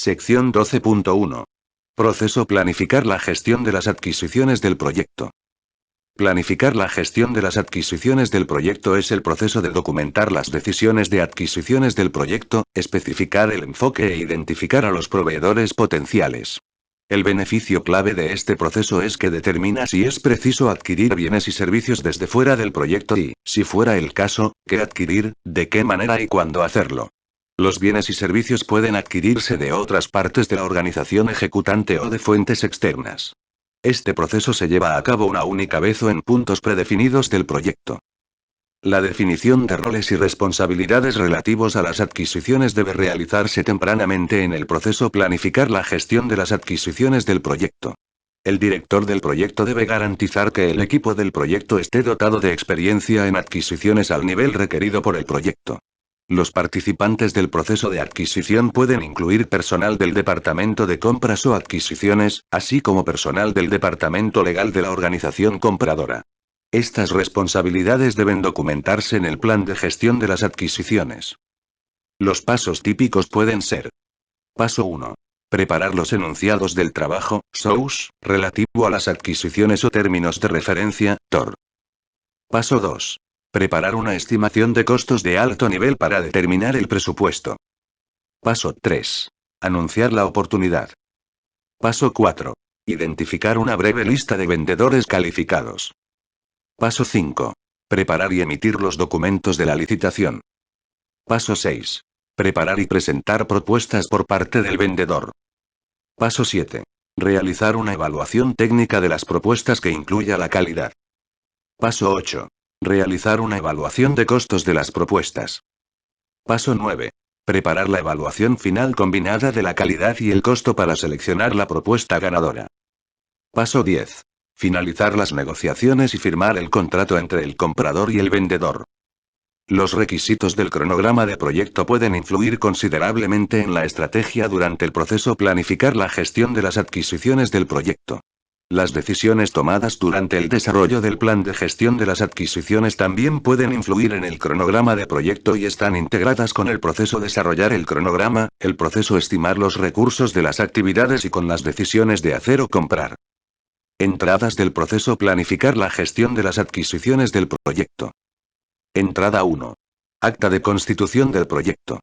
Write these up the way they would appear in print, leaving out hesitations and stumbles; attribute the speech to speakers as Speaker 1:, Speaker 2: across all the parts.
Speaker 1: Sección 12.1. Proceso: planificar la gestión de las adquisiciones del proyecto. Planificar la gestión de las adquisiciones del proyecto es el proceso de documentar las decisiones de adquisiciones del proyecto, especificar el enfoque e identificar a los proveedores potenciales. El beneficio clave de este proceso es que determina si es preciso adquirir bienes y servicios desde fuera del proyecto y, si fuera el caso, qué adquirir, de qué manera y cuándo hacerlo. Los bienes y servicios pueden adquirirse de otras partes de la organización ejecutante o de fuentes externas. Este proceso se lleva a cabo una única vez o en puntos predefinidos del proyecto. La definición de roles y responsabilidades relativos a las adquisiciones debe realizarse tempranamente en el proceso: planificar la gestión de las adquisiciones del proyecto. El director del proyecto debe garantizar que el equipo del proyecto esté dotado de experiencia en adquisiciones al nivel requerido por el proyecto. Los participantes del proceso de adquisición pueden incluir personal del departamento de compras o adquisiciones, así como personal del departamento legal de la organización compradora. Estas responsabilidades deben documentarse en el plan de gestión de las adquisiciones. Los pasos típicos pueden ser: paso 1. Preparar los enunciados del trabajo, SOUS, relativo a las adquisiciones o términos de referencia, TOR. Paso 2. Preparar una estimación de costos de alto nivel para determinar el presupuesto. Paso 3. Anunciar la oportunidad. Paso 4. Identificar una breve lista de vendedores calificados. Paso 5. Preparar y emitir los documentos de la licitación. Paso 6. Preparar y presentar propuestas por parte del vendedor. Paso 7. Realizar una evaluación técnica de las propuestas que incluya la calidad. Paso 8. Realizar una evaluación de costos de las propuestas. Paso 9. Preparar la evaluación final combinada de la calidad y el costo para seleccionar la propuesta ganadora. Paso 10. Finalizar las negociaciones y firmar el contrato entre el comprador y el vendedor. Los requisitos del cronograma de proyecto pueden influir considerablemente en la estrategia durante el proceso: planificar la gestión de las adquisiciones del proyecto. Las decisiones tomadas durante el desarrollo del plan de gestión de las adquisiciones también pueden influir en el cronograma de proyecto y están integradas con el proceso: desarrollar el cronograma, el proceso estimar los recursos de las actividades y con las decisiones de hacer o comprar. Entradas del proceso: planificar la gestión de las adquisiciones del proyecto. Entrada 1. Acta de constitución del proyecto.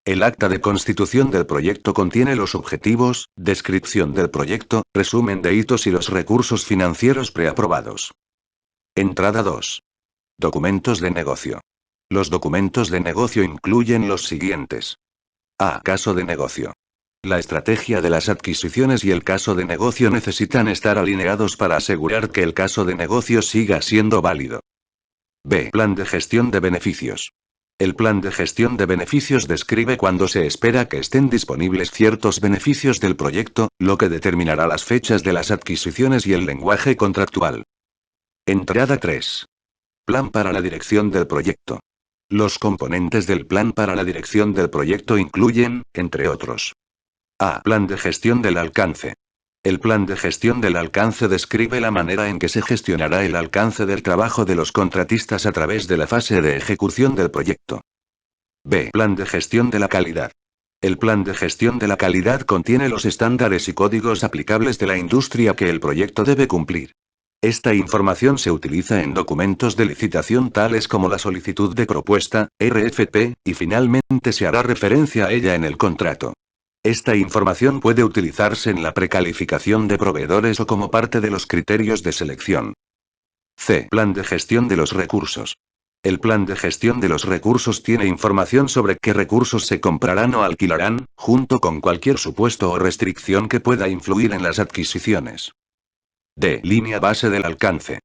Speaker 1: El acta de constitución del proyecto contiene los objetivos, descripción del proyecto, resumen de hitos y los recursos financieros preaprobados. Entrada 2. Documentos de negocio. Los documentos de negocio incluyen los siguientes. A. Caso de negocio. La estrategia de las adquisiciones y el caso de negocio necesitan estar alineados para asegurar que el caso de negocio siga siendo válido. B. Plan de gestión de beneficios. El plan de gestión de beneficios describe cuándo se espera que estén disponibles ciertos beneficios del proyecto, lo que determinará las fechas de las adquisiciones y el lenguaje contractual. Entrada 3. Plan para la dirección del proyecto. Los componentes del plan para la dirección del proyecto incluyen, entre otros: A. Plan de gestión del alcance. El plan de gestión del alcance describe la manera en que se gestionará el alcance del trabajo de los contratistas a través de la fase de ejecución del proyecto. B. Plan de gestión de la calidad. El plan de gestión de la calidad contiene los estándares y códigos aplicables de la industria que el proyecto debe cumplir. Esta información se utiliza en documentos de licitación tales como la solicitud de propuesta, RFP, y finalmente se hará referencia a ella en el contrato. Esta información puede utilizarse en la precalificación de proveedores o como parte de los criterios de selección. C. Plan de gestión de los recursos. El plan de gestión de los recursos tiene información sobre qué recursos se comprarán o alquilarán, junto con cualquier supuesto o restricción que pueda influir en las adquisiciones. D. Línea base del alcance.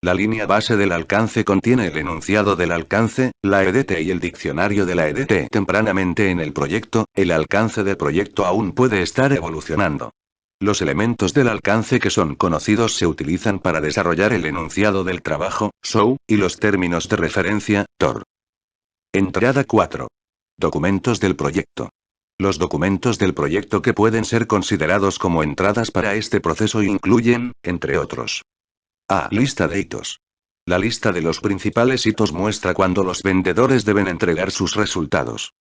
Speaker 1: La línea base del alcance contiene el enunciado del alcance, la EDT y el diccionario de la EDT. Tempranamente en el proyecto, el alcance del proyecto aún puede estar evolucionando. Los elementos del alcance que son conocidos se utilizan para desarrollar el enunciado del trabajo, SOU, y los términos de referencia, TOR. Entrada 4. Documentos del proyecto. Los documentos del proyecto que pueden ser considerados como entradas para este proceso incluyen, entre otros: A. Lista de hitos. La lista de los principales hitos muestra cuándo los vendedores deben entregar sus resultados.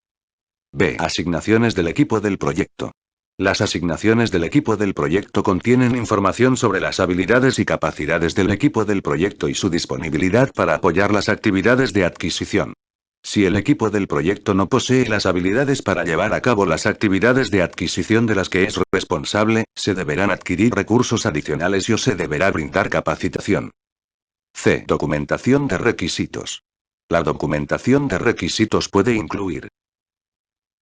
Speaker 1: B. Asignaciones del equipo del proyecto. Las asignaciones del equipo del proyecto contienen información sobre las habilidades y capacidades del equipo del proyecto y su disponibilidad para apoyar las actividades de adquisición. Si el equipo del proyecto no posee las habilidades para llevar a cabo las actividades de adquisición de las que es responsable, se deberán adquirir recursos adicionales y o se deberá brindar capacitación. C. Documentación de requisitos. La documentación de requisitos puede incluir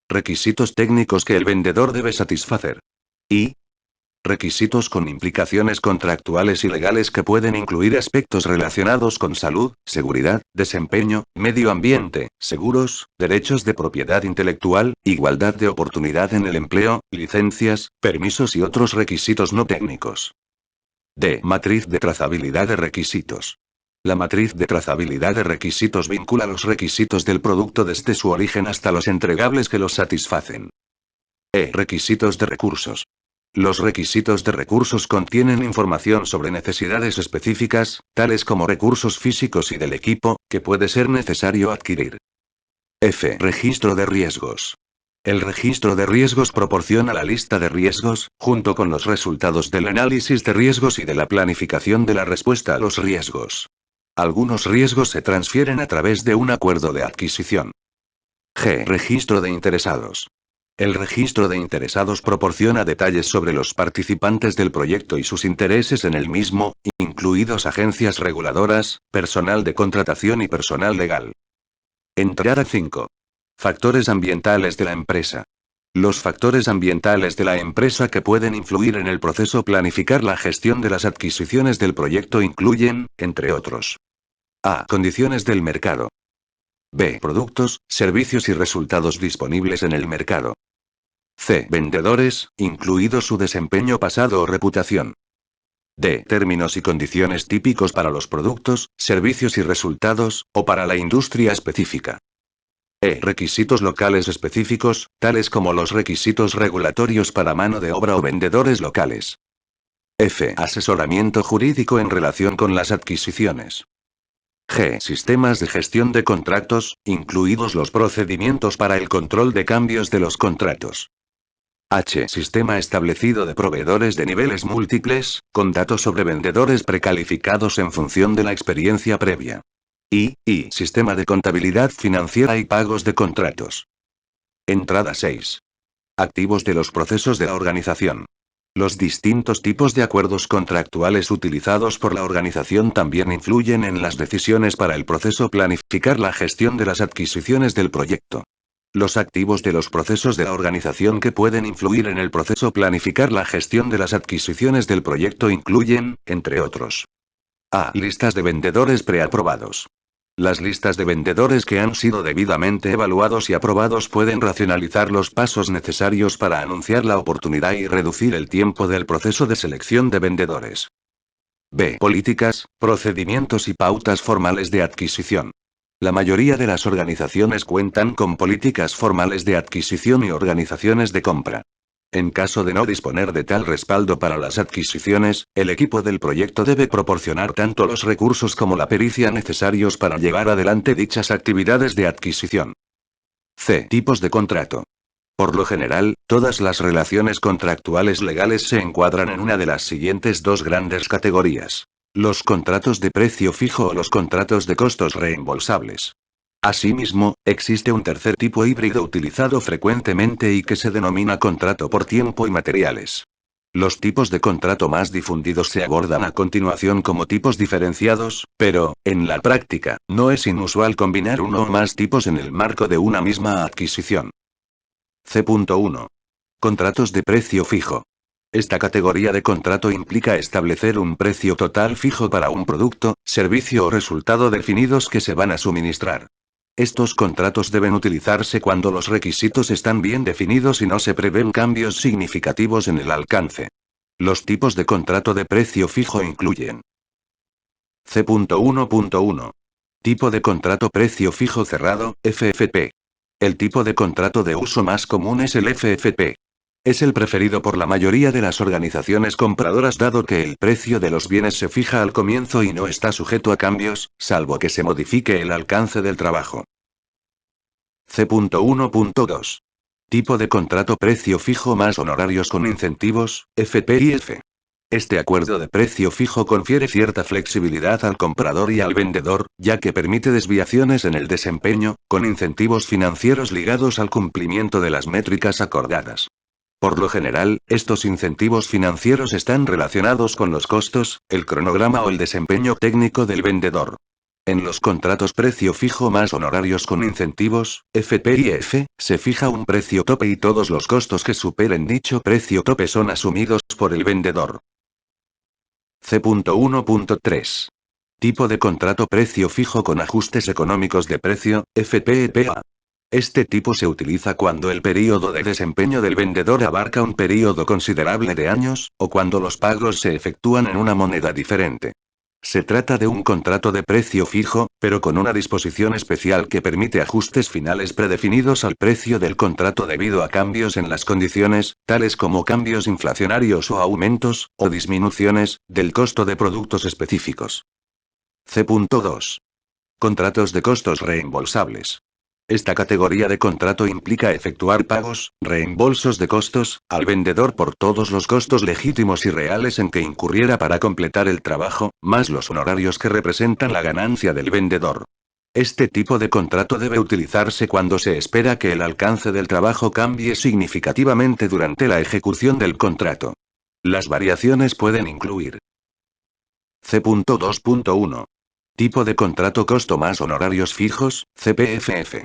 Speaker 1: requisitos técnicos que el vendedor debe satisfacer. Y requisitos con implicaciones contractuales y legales que pueden incluir aspectos relacionados con salud, seguridad, desempeño, medio ambiente, seguros, derechos de propiedad intelectual, igualdad de oportunidad en el empleo, licencias, permisos y otros requisitos no técnicos. D. Matriz de trazabilidad de requisitos. La matriz de trazabilidad de requisitos vincula los requisitos del producto desde su origen hasta los entregables que los satisfacen. E. Requisitos de recursos. Los requisitos de recursos contienen información sobre necesidades específicas, tales como recursos físicos y del equipo, que puede ser necesario adquirir. F. Registro de riesgos. El registro de riesgos proporciona la lista de riesgos, junto con los resultados del análisis de riesgos y de la planificación de la respuesta a los riesgos. Algunos riesgos se transfieren a través de un acuerdo de adquisición. G. Registro de interesados. El registro de interesados proporciona detalles sobre los participantes del proyecto y sus intereses en el mismo, incluidos agencias reguladoras, personal de contratación y personal legal. Entrada 5. Factores ambientales de la empresa. Los factores ambientales de la empresa que pueden influir en el proceso planificar la gestión de las adquisiciones del proyecto incluyen, entre otros: A. Condiciones del mercado. B. Productos, servicios y resultados disponibles en el mercado. C. Vendedores, incluido su desempeño pasado o reputación. D. Términos y condiciones típicos para los productos, servicios y resultados, o para la industria específica. E. Requisitos locales específicos, tales como los requisitos regulatorios para mano de obra o vendedores locales. F. Asesoramiento jurídico en relación con las adquisiciones. G. Sistemas de gestión de contratos, incluidos los procedimientos para el control de cambios de los contratos. H. Sistema establecido de proveedores de niveles múltiples, con datos sobre vendedores precalificados en función de la experiencia previa. I. Sistema de contabilidad financiera y pagos de contratos. Entrada 6. Activos de los procesos de la organización. Los distintos tipos de acuerdos contractuales utilizados por la organización también influyen en las decisiones para el proceso planificar la gestión de las adquisiciones del proyecto. Los activos de los procesos de la organización que pueden influir en el proceso planificar la gestión de las adquisiciones del proyecto incluyen, entre otros: A. Listas de vendedores preaprobados. Las listas de vendedores que han sido debidamente evaluados y aprobados pueden racionalizar los pasos necesarios para anunciar la oportunidad y reducir el tiempo del proceso de selección de vendedores. B. Políticas, procedimientos y pautas formales de adquisición. La mayoría de las organizaciones cuentan con políticas formales de adquisición y organizaciones de compra. En caso de no disponer de tal respaldo para las adquisiciones, el equipo del proyecto debe proporcionar tanto los recursos como la pericia necesarios para llevar adelante dichas actividades de adquisición. C. Tipos de contrato. Por lo general, todas las relaciones contractuales legales se encuadran en una de las siguientes dos grandes categorías: los contratos de precio fijo o los contratos de costos reembolsables. Asimismo, existe un tercer tipo híbrido utilizado frecuentemente y que se denomina contrato por tiempo y materiales. Los tipos de contrato más difundidos se abordan a continuación como tipos diferenciados, pero, en la práctica, no es inusual combinar uno o más tipos en el marco de una misma adquisición. C.1. Contratos de precio fijo. Esta categoría de contrato implica establecer un precio total fijo para un producto, servicio o resultado definidos que se van a suministrar. Estos contratos deben utilizarse cuando los requisitos están bien definidos y no se prevén cambios significativos en el alcance. Los tipos de contrato de precio fijo incluyen: C.1.1. Tipo de contrato precio fijo cerrado, FFP. El tipo de contrato de uso más común es el FFP. Es el preferido por la mayoría de las organizaciones compradoras dado que el precio de los bienes se fija al comienzo y no está sujeto a cambios, salvo que se modifique el alcance del trabajo. C.1.2. Tipo de contrato precio fijo más honorarios con incentivos, FPIF. Este acuerdo de precio fijo confiere cierta flexibilidad al comprador y al vendedor, ya que permite desviaciones en el desempeño, con incentivos financieros ligados al cumplimiento de las métricas acordadas. Por lo general, estos incentivos financieros están relacionados con los costos, el cronograma o el desempeño técnico del vendedor. En los contratos precio fijo más honorarios con incentivos, FPIF, se fija un precio tope y todos los costos que superen dicho precio tope son asumidos por el vendedor. C.1.3. Tipo de contrato precio fijo con ajustes económicos de precio, FPEPA. Este tipo se utiliza cuando el período de desempeño del vendedor abarca un período considerable de años, o cuando los pagos se efectúan en una moneda diferente. Se trata de un contrato de precio fijo, pero con una disposición especial que permite ajustes finales predefinidos al precio del contrato debido a cambios en las condiciones, tales como cambios inflacionarios o aumentos, o disminuciones, del costo de productos específicos. C.2. Contratos de costos reembolsables. Esta categoría de contrato implica efectuar pagos, reembolsos de costos, al vendedor por todos los costos legítimos y reales en que incurriera para completar el trabajo, más los honorarios que representan la ganancia del vendedor. Este tipo de contrato debe utilizarse cuando se espera que el alcance del trabajo cambie significativamente durante la ejecución del contrato. Las variaciones pueden incluir C.2.1. Tipo de contrato costo más honorarios fijos, CPFF.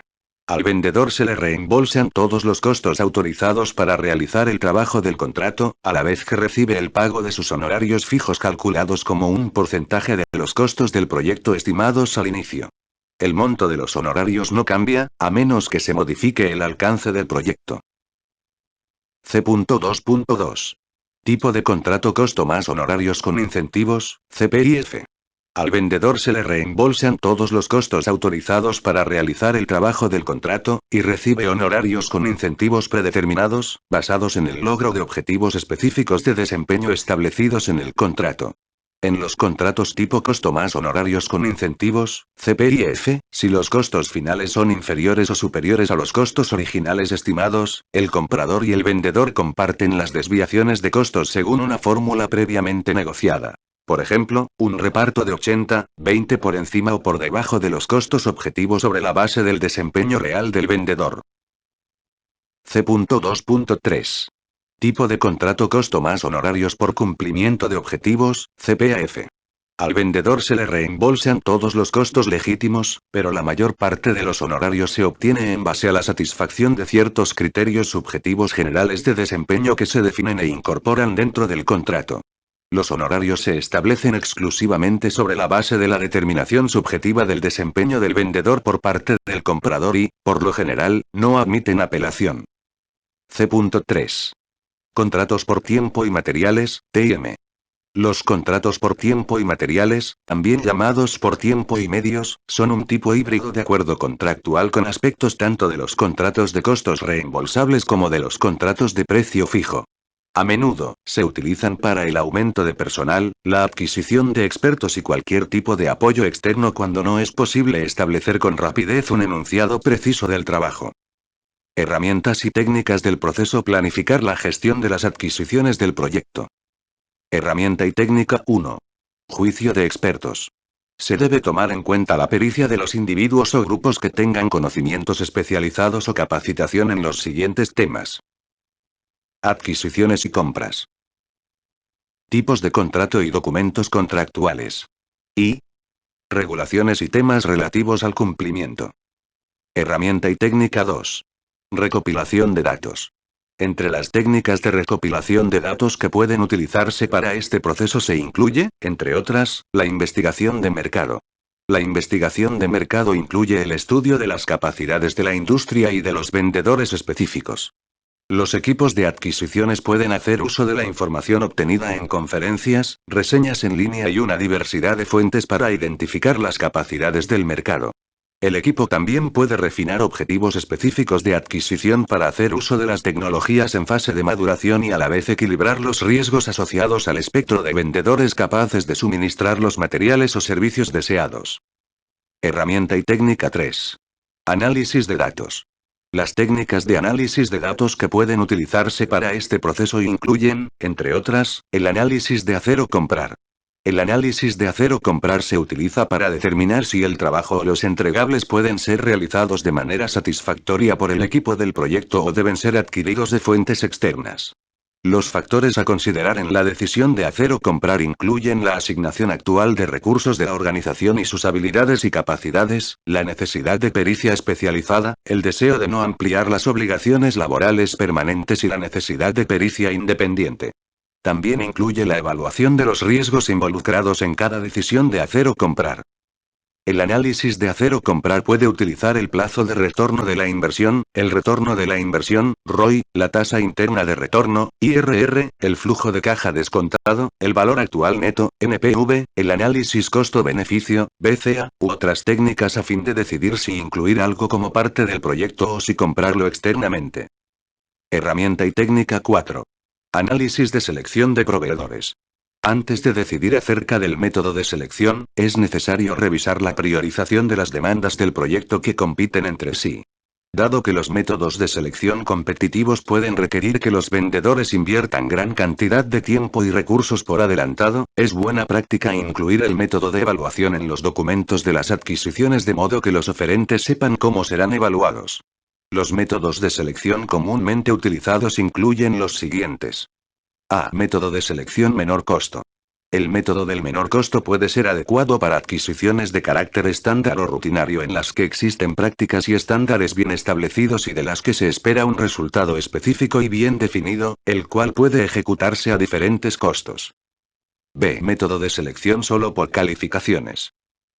Speaker 1: Al vendedor se le reembolsan todos los costos autorizados para realizar el trabajo del contrato, a la vez que recibe el pago de sus honorarios fijos calculados como un porcentaje de los costos del proyecto estimados al inicio. El monto de los honorarios no cambia, a menos que se modifique el alcance del proyecto. C.2.2. Tipo de contrato costo más honorarios con incentivos, CPIF. Al vendedor se le reembolsan todos los costos autorizados para realizar el trabajo del contrato, y recibe honorarios con incentivos predeterminados, basados en el logro de objetivos específicos de desempeño establecidos en el contrato. En los contratos tipo costo más honorarios con incentivos, CPIF, si los costos finales son inferiores o superiores a los costos originales estimados, el comprador y el vendedor comparten las desviaciones de costos según una fórmula previamente negociada. Por ejemplo, un reparto de 80-20 por encima o por debajo de los costos objetivos sobre la base del desempeño real del vendedor. C.2.3. Tipo de contrato costo más honorarios por cumplimiento de objetivos, CPAF. Al vendedor se le reembolsan todos los costos legítimos, pero la mayor parte de los honorarios se obtiene en base a la satisfacción de ciertos criterios subjetivos generales de desempeño que se definen e incorporan dentro del contrato. Los honorarios se establecen exclusivamente sobre la base de la determinación subjetiva del desempeño del vendedor por parte del comprador y, por lo general, no admiten apelación. C.3. Contratos por tiempo y materiales, TM. Los contratos por tiempo y materiales, también llamados por tiempo y medios, son un tipo híbrido de acuerdo contractual con aspectos tanto de los contratos de costos reembolsables como de los contratos de precio fijo. A menudo, se utilizan para el aumento de personal, la adquisición de expertos y cualquier tipo de apoyo externo cuando no es posible establecer con rapidez un enunciado preciso del trabajo. Herramientas y técnicas del proceso planificar la gestión de las adquisiciones del proyecto. Herramienta y técnica 1. Juicio de expertos. Se debe tomar en cuenta la pericia de los individuos o grupos que tengan conocimientos especializados o capacitación en los siguientes temas. Adquisiciones y compras. Tipos de contrato y documentos contractuales. Y regulaciones y temas relativos al cumplimiento. Herramienta y técnica 2. Recopilación de datos. Entre las técnicas de recopilación de datos que pueden utilizarse para este proceso se incluye, entre otras, la investigación de mercado. La investigación de mercado incluye el estudio de las capacidades de la industria y de los vendedores específicos. Los equipos de adquisiciones pueden hacer uso de la información obtenida en conferencias, reseñas en línea y una diversidad de fuentes para identificar las capacidades del mercado. El equipo también puede refinar objetivos específicos de adquisición para hacer uso de las tecnologías en fase de maduración y a la vez equilibrar los riesgos asociados al espectro de vendedores capaces de suministrar los materiales o servicios deseados. Herramienta y técnica 3. Análisis de datos. Las técnicas de análisis de datos que pueden utilizarse para este proceso incluyen, entre otras, el análisis de hacer-comprar. El análisis de hacer-comprar se utiliza para determinar si el trabajo o los entregables pueden ser realizados de manera satisfactoria por el equipo del proyecto o deben ser adquiridos de fuentes externas. Los factores a considerar en la decisión de hacer o comprar incluyen la asignación actual de recursos de la organización y sus habilidades y capacidades, la necesidad de pericia especializada, el deseo de no ampliar las obligaciones laborales permanentes y la necesidad de pericia independiente. También incluye la evaluación de los riesgos involucrados en cada decisión de hacer o comprar. El análisis de hacer o comprar puede utilizar el plazo de retorno de la inversión, el retorno de la inversión, ROI, la tasa interna de retorno, IRR, el flujo de caja descontado, el valor actual neto, NPV, el análisis costo-beneficio, BCA, u otras técnicas a fin de decidir si incluir algo como parte del proyecto o si comprarlo externamente. Herramienta y técnica 4. Análisis de selección de proveedores. Antes de decidir acerca del método de selección, es necesario revisar la priorización de las demandas del proyecto que compiten entre sí. Dado que los métodos de selección competitivos pueden requerir que los vendedores inviertan gran cantidad de tiempo y recursos por adelantado, es buena práctica incluir el método de evaluación en los documentos de las adquisiciones de modo que los oferentes sepan cómo serán evaluados. Los métodos de selección comúnmente utilizados incluyen los siguientes. A. Método de selección menor costo. El método del menor costo puede ser adecuado para adquisiciones de carácter estándar o rutinario en las que existen prácticas y estándares bien establecidos y de las que se espera un resultado específico y bien definido, el cual puede ejecutarse a diferentes costos. B. Método de selección solo por calificaciones.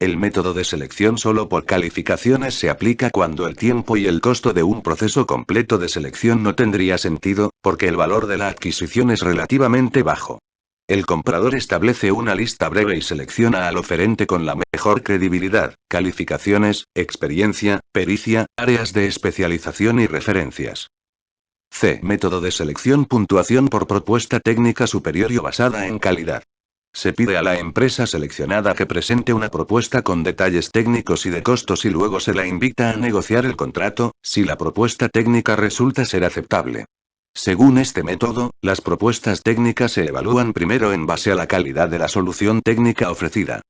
Speaker 1: El método de selección solo por calificaciones se aplica cuando el tiempo y el costo de un proceso completo de selección no tendría sentido, porque el valor de la adquisición es relativamente bajo. El comprador establece una lista breve y selecciona al oferente con la mejor credibilidad, calificaciones, experiencia, pericia, áreas de especialización y referencias. C. Método de selección puntuación por propuesta técnica superior y basada en calidad. Se pide a la empresa seleccionada que presente una propuesta con detalles técnicos y de costos y luego se la invita a negociar el contrato, si la propuesta técnica resulta ser aceptable. Según este método, las propuestas técnicas se evalúan primero en base a la calidad de la solución técnica ofrecida.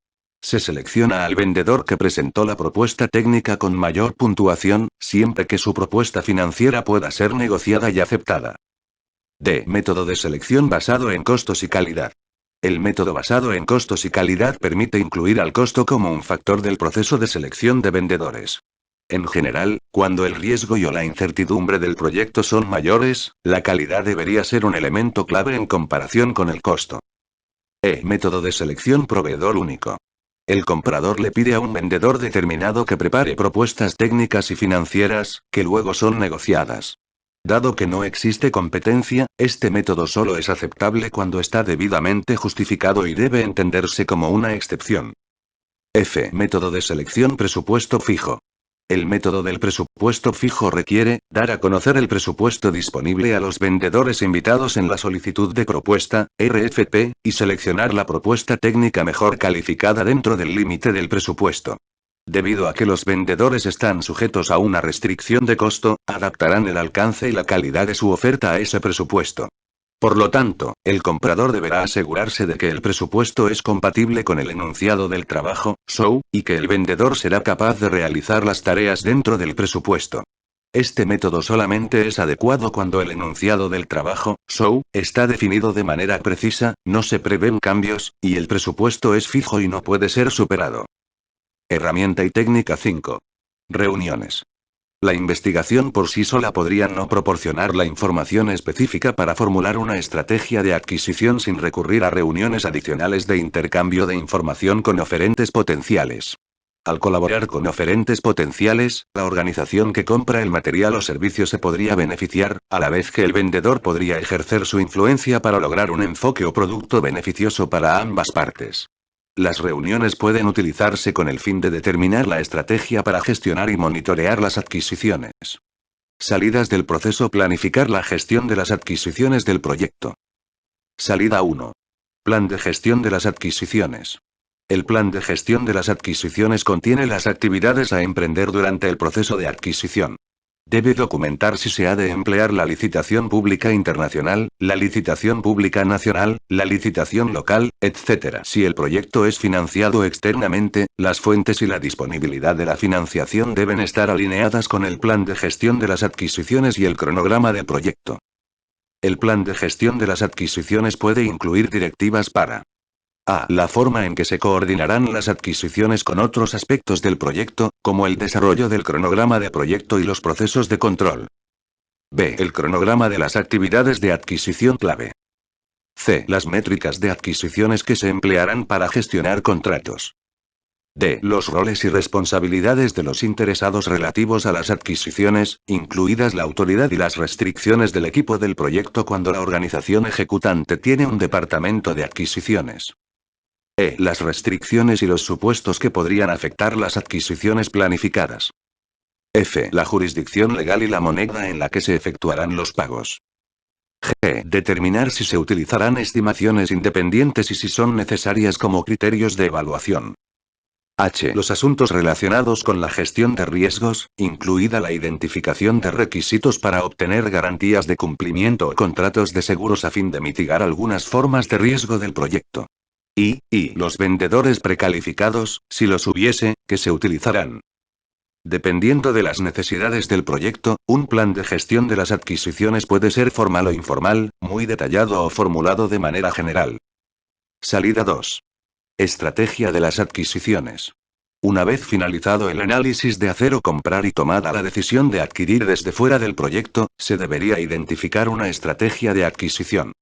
Speaker 1: Se selecciona al vendedor que presentó la propuesta técnica con mayor puntuación, siempre que su propuesta financiera pueda ser negociada y aceptada. D. Método de selección basado en costos y calidad. El método basado en costos y calidad permite incluir al costo como un factor del proceso de selección de vendedores. En general, cuando el riesgo y o la incertidumbre del proyecto son mayores, la calidad debería ser un elemento clave en comparación con el costo. Método de selección proveedor único. El comprador le pide a un vendedor determinado que prepare propuestas técnicas y financieras, que luego son negociadas. Dado que no existe competencia, este método solo es aceptable cuando está debidamente justificado y debe entenderse como una excepción. Método de selección presupuesto fijo. El método del presupuesto fijo requiere dar a conocer el presupuesto disponible a los vendedores invitados en la solicitud de propuesta, RFP, y seleccionar la propuesta técnica mejor calificada dentro del límite del presupuesto. Debido a que los vendedores están sujetos a una restricción de costo, adaptarán el alcance y la calidad de su oferta a ese presupuesto. Por lo tanto, el comprador deberá asegurarse de que el presupuesto es compatible con el enunciado del trabajo, SOW, y que el vendedor será capaz de realizar las tareas dentro del presupuesto. Este método solamente es adecuado cuando el enunciado del trabajo, SOW, está definido de manera precisa, no se prevén cambios, y el presupuesto es fijo y no puede ser superado. Herramienta y técnica 5. Reuniones. La investigación por sí sola podría no proporcionar la información específica para formular una estrategia de adquisición sin recurrir a reuniones adicionales de intercambio de información con oferentes potenciales. Al colaborar con oferentes potenciales, la organización que compra el material o servicio se podría beneficiar, a la vez que el vendedor podría ejercer su influencia para lograr un enfoque o producto beneficioso para ambas partes. Las reuniones pueden utilizarse con el fin de determinar la estrategia para gestionar y monitorear las adquisiciones. Salidas del proceso. Planificar la gestión de las adquisiciones del proyecto. Salida 1. Plan de gestión de las adquisiciones. El plan de gestión de las adquisiciones contiene las actividades a emprender durante el proceso de adquisición. Debe documentar si se ha de emplear la licitación pública internacional, la licitación pública nacional, la licitación local, etc. Si el proyecto es financiado externamente, las fuentes y la disponibilidad de la financiación deben estar alineadas con el plan de gestión de las adquisiciones y el cronograma del proyecto. El plan de gestión de las adquisiciones puede incluir directivas para a. La forma en que se coordinarán las adquisiciones con otros aspectos del proyecto, como el desarrollo del cronograma de proyecto y los procesos de control. B. El cronograma de las actividades de adquisición clave. C. Las métricas de adquisiciones que se emplearán para gestionar contratos. D. Los roles y responsabilidades de los interesados relativos a las adquisiciones, incluidas la autoridad y las restricciones del equipo del proyecto cuando la organización ejecutante tiene un departamento de adquisiciones. E. Las restricciones y los supuestos que podrían afectar las adquisiciones planificadas. F. La jurisdicción legal y la moneda en la que se efectuarán los pagos. G. Determinar si se utilizarán estimaciones independientes y si son necesarias como criterios de evaluación. H. Los asuntos relacionados con la gestión de riesgos, incluida la identificación de requisitos para obtener garantías de cumplimiento o contratos de seguros a fin de mitigar algunas formas de riesgo del proyecto. Y los vendedores precalificados, si los hubiese, que se utilizarán. Dependiendo de las necesidades del proyecto, un plan de gestión de las adquisiciones puede ser formal o informal, muy detallado o formulado de manera general. Salida 2. Estrategia de las adquisiciones. Una vez finalizado el análisis de hacer o comprar y tomada la decisión de adquirir desde fuera del proyecto, se debería identificar una estrategia de adquisición.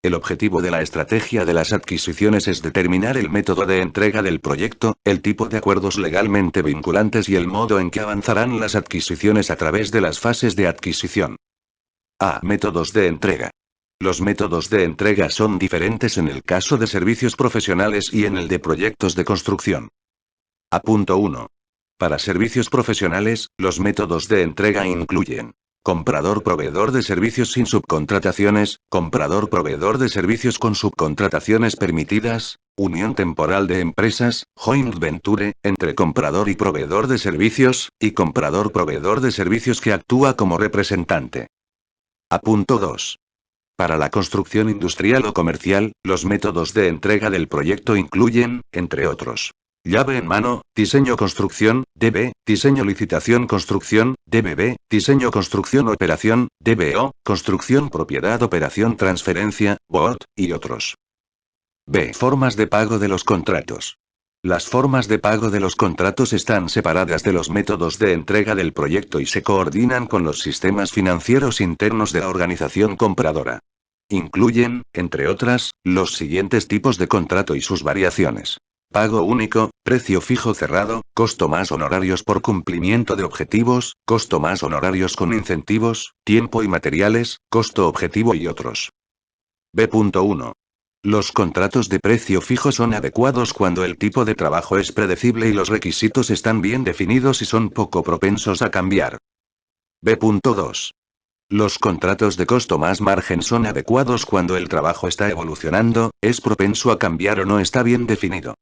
Speaker 1: El objetivo de la estrategia de las adquisiciones es determinar el método de entrega del proyecto, el tipo de acuerdos legalmente vinculantes y el modo en que avanzarán las adquisiciones a través de las fases de adquisición. A. Métodos de entrega. Los métodos de entrega son diferentes en el caso de servicios profesionales y en el de proyectos de construcción. A.1. Para servicios profesionales, los métodos de entrega incluyen comprador-proveedor de servicios sin subcontrataciones, comprador-proveedor de servicios con subcontrataciones permitidas, unión temporal de empresas, joint venture, entre comprador y proveedor de servicios, y comprador-proveedor de servicios que actúa como representante. A.2. Para la construcción industrial o comercial, los métodos de entrega del proyecto incluyen, entre otros, llave en mano, diseño construcción, DB, diseño licitación construcción, DBB, diseño construcción operación, DBO, construcción propiedad operación transferencia, BOT, y otros. B. Formas de pago de los contratos. Las formas de pago de los contratos están separadas de los métodos de entrega del proyecto y se coordinan con los sistemas financieros internos de la organización compradora. Incluyen, entre otras, los siguientes tipos de contrato y sus variaciones. Pago único, precio fijo cerrado, costo más honorarios por cumplimiento de objetivos, costo más honorarios con incentivos, tiempo y materiales, costo objetivo y otros. B.1. Los contratos de precio fijo son adecuados cuando el tipo de trabajo es predecible y los requisitos están bien definidos y son poco propensos a cambiar. B.2. Los contratos de costo más margen son adecuados cuando el trabajo está evolucionando, es propenso a cambiar o no está bien definido.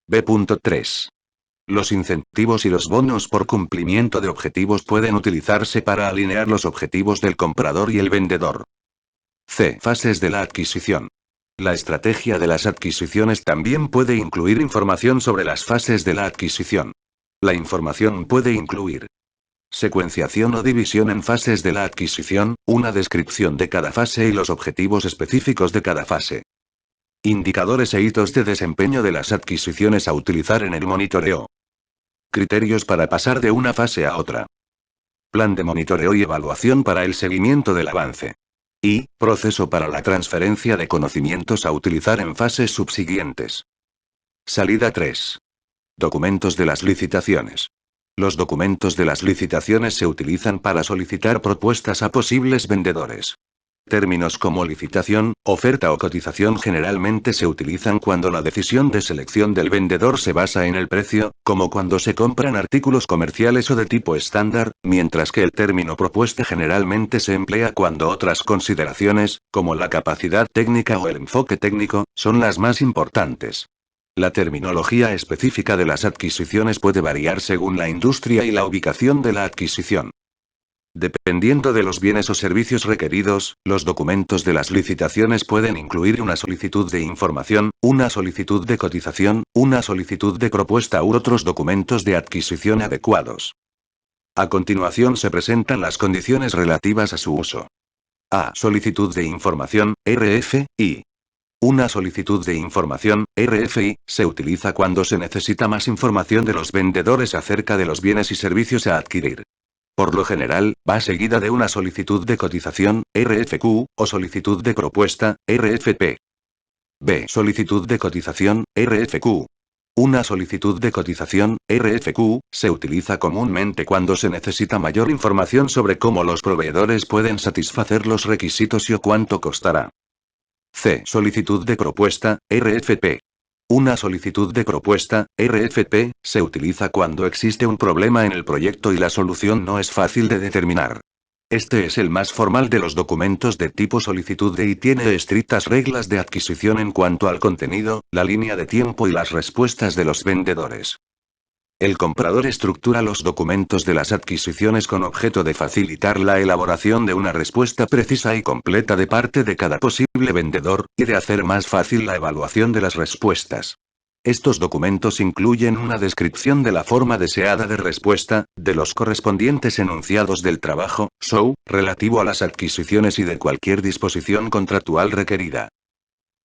Speaker 1: B.3. Los incentivos y los bonos por cumplimiento de objetivos pueden utilizarse para alinear los objetivos del comprador y el vendedor. C. Fases de la adquisición. La estrategia de las adquisiciones también puede incluir información sobre las fases de la adquisición. La información puede incluir secuenciación o división en fases de la adquisición, una descripción de cada fase y los objetivos específicos de cada fase. Indicadores e hitos de desempeño de las adquisiciones a utilizar en el monitoreo. Criterios para pasar de una fase a otra. Plan de monitoreo y evaluación para el seguimiento del avance. Y, proceso para la transferencia de conocimientos a utilizar en fases subsiguientes. Salida 3. Documentos de las licitaciones. Los documentos de las licitaciones se utilizan para solicitar propuestas a posibles vendedores. Términos como licitación, oferta o cotización generalmente se utilizan cuando la decisión de selección del vendedor se basa en el precio, como cuando se compran artículos comerciales o de tipo estándar, mientras que el término propuesta generalmente se emplea cuando otras consideraciones, como la capacidad técnica o el enfoque técnico, son las más importantes. La terminología específica de las adquisiciones puede variar según la industria y la ubicación de la adquisición. Dependiendo de los bienes o servicios requeridos, los documentos de las licitaciones pueden incluir una solicitud de información, una solicitud de cotización, una solicitud de propuesta u otros documentos de adquisición adecuados. A continuación se presentan las condiciones relativas a su uso. A. Solicitud de información, RFI. Una solicitud de información, RFI, se utiliza cuando se necesita más información de los vendedores acerca de los bienes y servicios a adquirir. Por lo general, va seguida de una solicitud de cotización, RFQ, o solicitud de propuesta, RFP. B. Solicitud de cotización, RFQ. Una solicitud de cotización, RFQ, se utiliza comúnmente cuando se necesita mayor información sobre cómo los proveedores pueden satisfacer los requisitos y o cuánto costará. C. Solicitud de propuesta, RFP. Una solicitud de propuesta, RFP, se utiliza cuando existe un problema en el proyecto y la solución no es fácil de determinar. Este es el más formal de los documentos de tipo solicitud y tiene estrictas reglas de adquisición en cuanto al contenido, la línea de tiempo y las respuestas de los vendedores. El comprador estructura los documentos de las adquisiciones con objeto de facilitar la elaboración de una respuesta precisa y completa de parte de cada posible vendedor, y de hacer más fácil la evaluación de las respuestas. Estos documentos incluyen una descripción de la forma deseada de respuesta, de los correspondientes enunciados del trabajo, SOW, relativo a las adquisiciones y de cualquier disposición contractual requerida.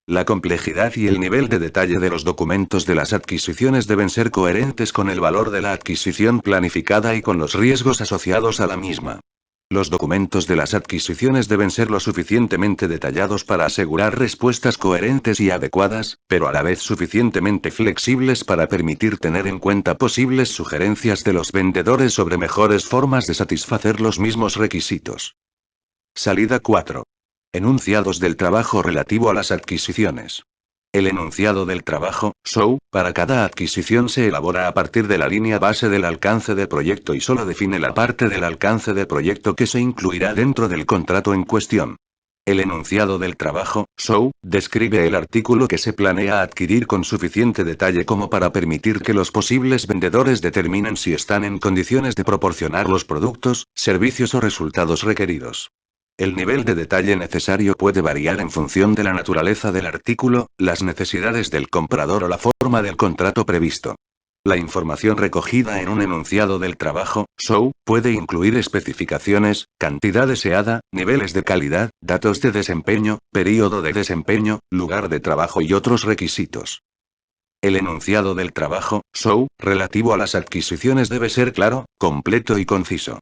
Speaker 1: La complejidad y el nivel de detalle de los documentos de las adquisiciones deben ser coherentes con el valor de la adquisición planificada y con los riesgos asociados a la misma. Los documentos de las adquisiciones deben ser lo suficientemente detallados para asegurar respuestas coherentes y adecuadas, pero a la vez suficientemente flexibles para permitir tener en cuenta posibles sugerencias de los vendedores sobre mejores formas de satisfacer los mismos requisitos. Salida 4. Enunciados del trabajo relativo a las adquisiciones. El enunciado del trabajo, SOW, para cada adquisición se elabora a partir de la línea base del alcance del proyecto y solo define la parte del alcance del proyecto que se incluirá dentro del contrato en cuestión. El enunciado del trabajo, SOW, describe el artículo que se planea adquirir con suficiente detalle como para permitir que los posibles vendedores determinen si están en condiciones de proporcionar los productos, servicios o resultados requeridos. El nivel de detalle necesario puede variar en función de la naturaleza del artículo, las necesidades del comprador o la forma del contrato previsto. La información recogida en un enunciado del trabajo, SOW, puede incluir especificaciones, cantidad deseada, niveles de calidad, datos de desempeño, período de desempeño, lugar de trabajo y otros requisitos. El enunciado del trabajo, SOW, relativo a las adquisiciones debe ser claro, completo y conciso.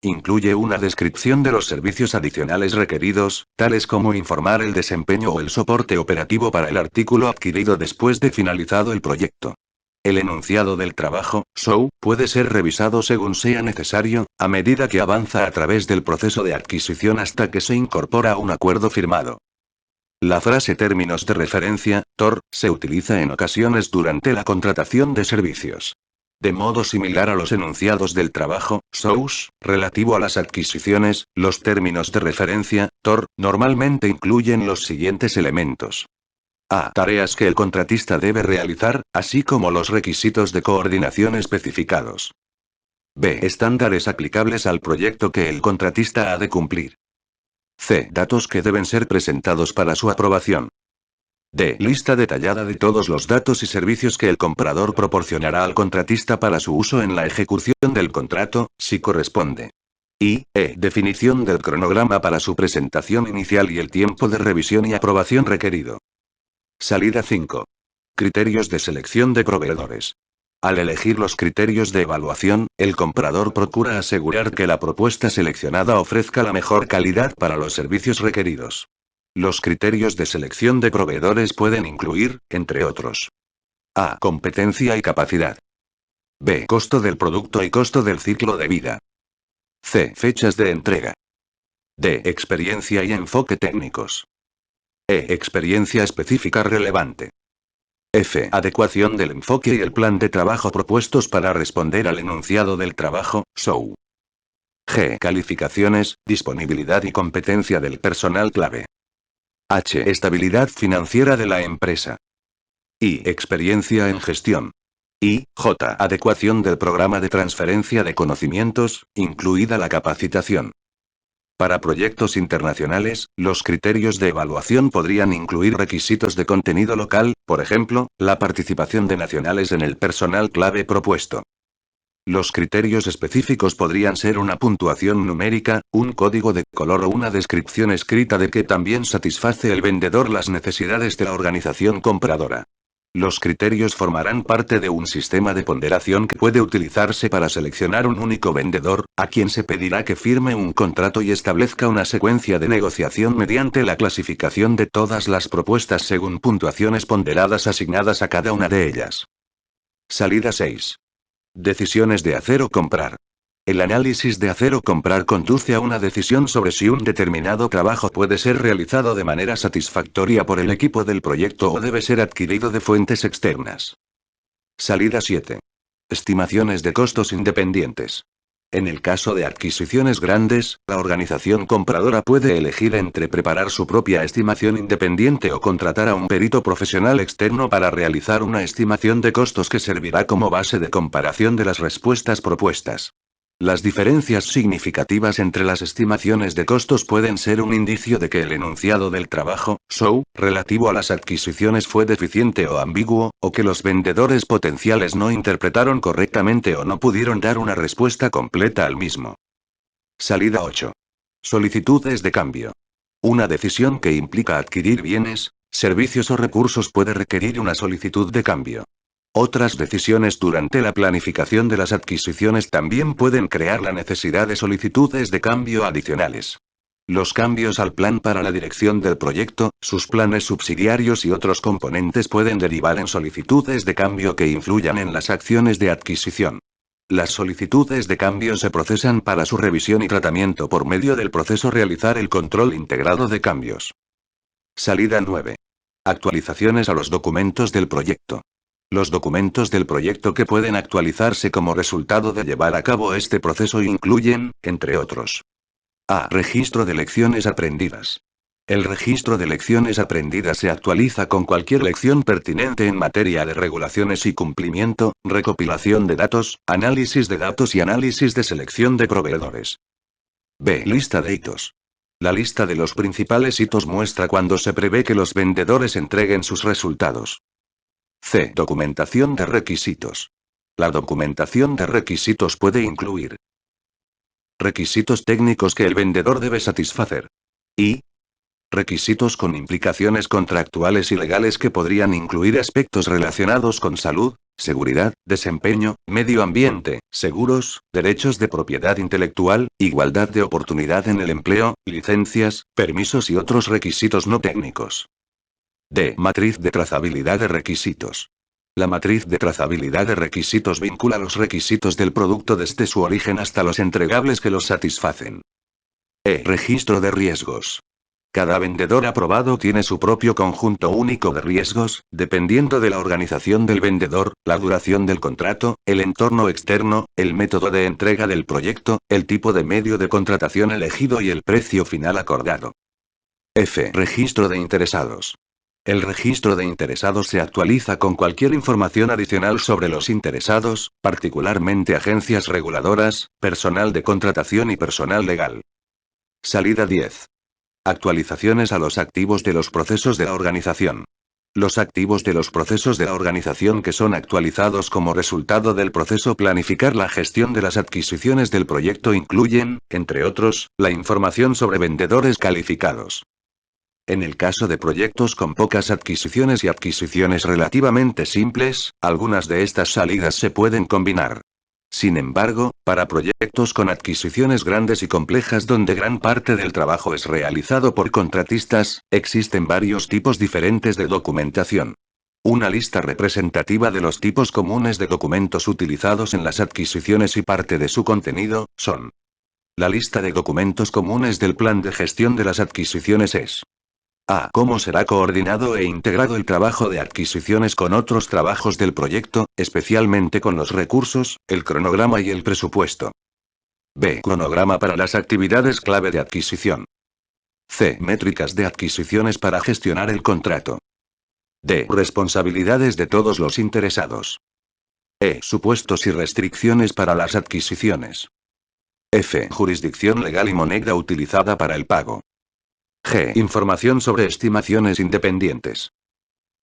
Speaker 1: Incluye una descripción de los servicios adicionales requeridos, tales como informar el desempeño o el soporte operativo para el artículo adquirido después de finalizado el proyecto. El enunciado del trabajo, SOW, puede ser revisado según sea necesario, a medida que avanza a través del proceso de adquisición hasta que se incorpora a un acuerdo firmado. La frase términos de referencia, TOR, se utiliza en ocasiones durante la contratación de servicios. De modo similar a los enunciados del trabajo, SOWs, relativo a las adquisiciones, los términos de referencia, TOR, normalmente incluyen los siguientes elementos. A. Tareas que el contratista debe realizar, así como los requisitos de coordinación especificados. B. Estándares aplicables al proyecto que el contratista ha de cumplir. C. Datos que deben ser presentados para su aprobación. D. Lista detallada de todos los datos y servicios que el comprador proporcionará al contratista para su uso en la ejecución del contrato, si corresponde. Y, definición del cronograma para su presentación inicial y el tiempo de revisión y aprobación requerido. Salida 5. Criterios de selección de proveedores. Al elegir los criterios de evaluación, el comprador procura asegurar que la propuesta seleccionada ofrezca la mejor calidad para los servicios requeridos. Los criterios de selección de proveedores pueden incluir, entre otros: A. Competencia y capacidad. B. Costo del producto y costo del ciclo de vida. C. Fechas de entrega. D. Experiencia y enfoque técnicos. E. Experiencia específica relevante. F. Adecuación del enfoque y el plan de trabajo propuestos para responder al enunciado del trabajo, SOW. G. Calificaciones, disponibilidad y competencia del personal clave. H. Estabilidad financiera de la empresa. I. Experiencia en gestión. Y, J. Adecuación del programa de transferencia de conocimientos, incluida la capacitación. Para proyectos internacionales, los criterios de evaluación podrían incluir requisitos de contenido local, por ejemplo, la participación de nacionales en el personal clave propuesto. Los criterios específicos podrían ser una puntuación numérica, un código de color o una descripción escrita de que también satisface el vendedor las necesidades de la organización compradora. Los criterios formarán parte de un sistema de ponderación que puede utilizarse para seleccionar un único vendedor, a quien se pedirá que firme un contrato y establezca una secuencia de negociación mediante la clasificación de todas las propuestas según puntuaciones ponderadas asignadas a cada una de ellas. Salida 6. Decisiones de hacer o comprar. El análisis de hacer o comprar conduce a una decisión sobre si un determinado trabajo puede ser realizado de manera satisfactoria por el equipo del proyecto o debe ser adquirido de fuentes externas. Salida 7. Estimaciones de costos independientes. En el caso de adquisiciones grandes, la organización compradora puede elegir entre preparar su propia estimación independiente o contratar a un perito profesional externo para realizar una estimación de costos que servirá como base de comparación de las respuestas propuestas. Las diferencias significativas entre las estimaciones de costos pueden ser un indicio de que el enunciado del trabajo, SOW, relativo a las adquisiciones fue deficiente o ambiguo, o que los vendedores potenciales no interpretaron correctamente o no pudieron dar una respuesta completa al mismo. Salida 8. Solicitudes de cambio. Una decisión que implica adquirir bienes, servicios o recursos puede requerir una solicitud de cambio. Otras decisiones durante la planificación de las adquisiciones también pueden crear la necesidad de solicitudes de cambio adicionales. Los cambios al plan para la dirección del proyecto, sus planes subsidiarios y otros componentes pueden derivar en solicitudes de cambio que influyan en las acciones de adquisición. Las solicitudes de cambio se procesan para su revisión y tratamiento por medio del proceso realizar el control integrado de cambios. Salida 9. Actualizaciones a los documentos del proyecto. Los documentos del proyecto que pueden actualizarse como resultado de llevar a cabo este proceso incluyen, entre otros: A. Registro de lecciones aprendidas. El registro de lecciones aprendidas se actualiza con cualquier lección pertinente en materia de regulaciones y cumplimiento, recopilación de datos, análisis de datos y análisis de selección de proveedores. B. Lista de hitos. La lista de los principales hitos muestra cuándo se prevé que los vendedores entreguen sus resultados. C. Documentación de requisitos. La documentación de requisitos puede incluir requisitos técnicos que el vendedor debe satisfacer. Y requisitos con implicaciones contractuales y legales que podrían incluir aspectos relacionados con salud, seguridad, desempeño, medio ambiente, seguros, derechos de propiedad intelectual, igualdad de oportunidad en el empleo, licencias, permisos y otros requisitos no técnicos. D. Matriz de trazabilidad de requisitos. La matriz de trazabilidad de requisitos vincula los requisitos del producto desde su origen hasta los entregables que los satisfacen. E. Registro de riesgos. Cada vendedor aprobado tiene su propio conjunto único de riesgos, dependiendo de la organización del vendedor, la duración del contrato, el entorno externo, el método de entrega del proyecto, el tipo de medio de contratación elegido y el precio final acordado. F. Registro de interesados. El registro de interesados se actualiza con cualquier información adicional sobre los interesados, particularmente agencias reguladoras, personal de contratación y personal legal. Salida 10. Actualizaciones a los activos de los procesos de la organización. Los activos de los procesos de la organización que son actualizados como resultado del proceso planificar la gestión de las adquisiciones del proyecto incluyen, entre otros, la información sobre vendedores calificados. En el caso de proyectos con pocas adquisiciones y adquisiciones relativamente simples, algunas de estas salidas se pueden combinar. Sin embargo, para proyectos con adquisiciones grandes y complejas donde gran parte del trabajo es realizado por contratistas, existen varios tipos diferentes de documentación. Una lista representativa de los tipos comunes de documentos utilizados en las adquisiciones y parte de su contenido, son: la lista de documentos comunes del plan de gestión de las adquisiciones es: A. Cómo será coordinado e integrado el trabajo de adquisiciones con otros trabajos del proyecto, especialmente con los recursos, el cronograma y el presupuesto. B. Cronograma para las actividades clave de adquisición. C. Métricas de adquisiciones para gestionar el contrato. D. Responsabilidades de todos los interesados. Supuestos y restricciones para las adquisiciones. F. Jurisdicción legal y moneda utilizada para el pago. G. Información sobre estimaciones independientes.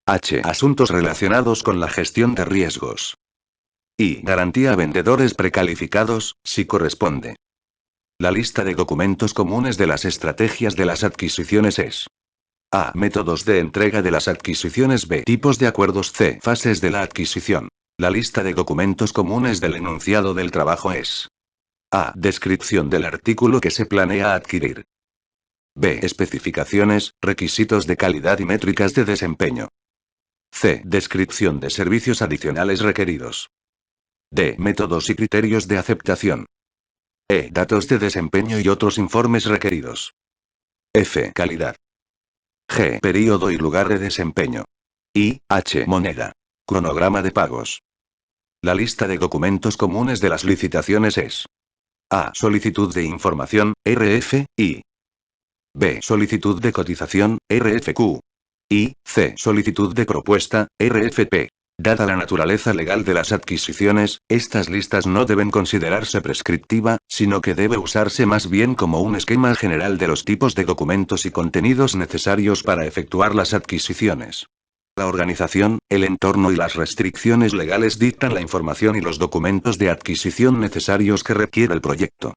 Speaker 1: H. Asuntos relacionados con la gestión de riesgos. I. Garantía a vendedores precalificados, si corresponde. La lista de documentos comunes de las estrategias de las adquisiciones es: A. Métodos de entrega de las adquisiciones. B. Tipos de acuerdos. C. Fases de la adquisición. La lista de documentos comunes del enunciado del trabajo es: A. Descripción del artículo que se planea adquirir. B. Especificaciones, requisitos de calidad y métricas de desempeño. C. Descripción de servicios adicionales requeridos. D. Métodos y criterios de aceptación. E. Datos de desempeño y otros informes requeridos. F. Calidad. G. Período y lugar de desempeño. I. H. Moneda. Cronograma de pagos. La lista de documentos comunes de las licitaciones es: A. Solicitud de información, RFI. B. Solicitud de cotización, RFQ. Y, C. Solicitud de propuesta, RFP. Dada la naturaleza legal de las adquisiciones, estas listas no deben considerarse prescriptiva, sino que debe usarse más bien como un esquema general de los tipos de documentos y contenidos necesarios para efectuar las adquisiciones. La organización, el entorno y las restricciones legales dictan la información y los documentos de adquisición necesarios que requiere el proyecto.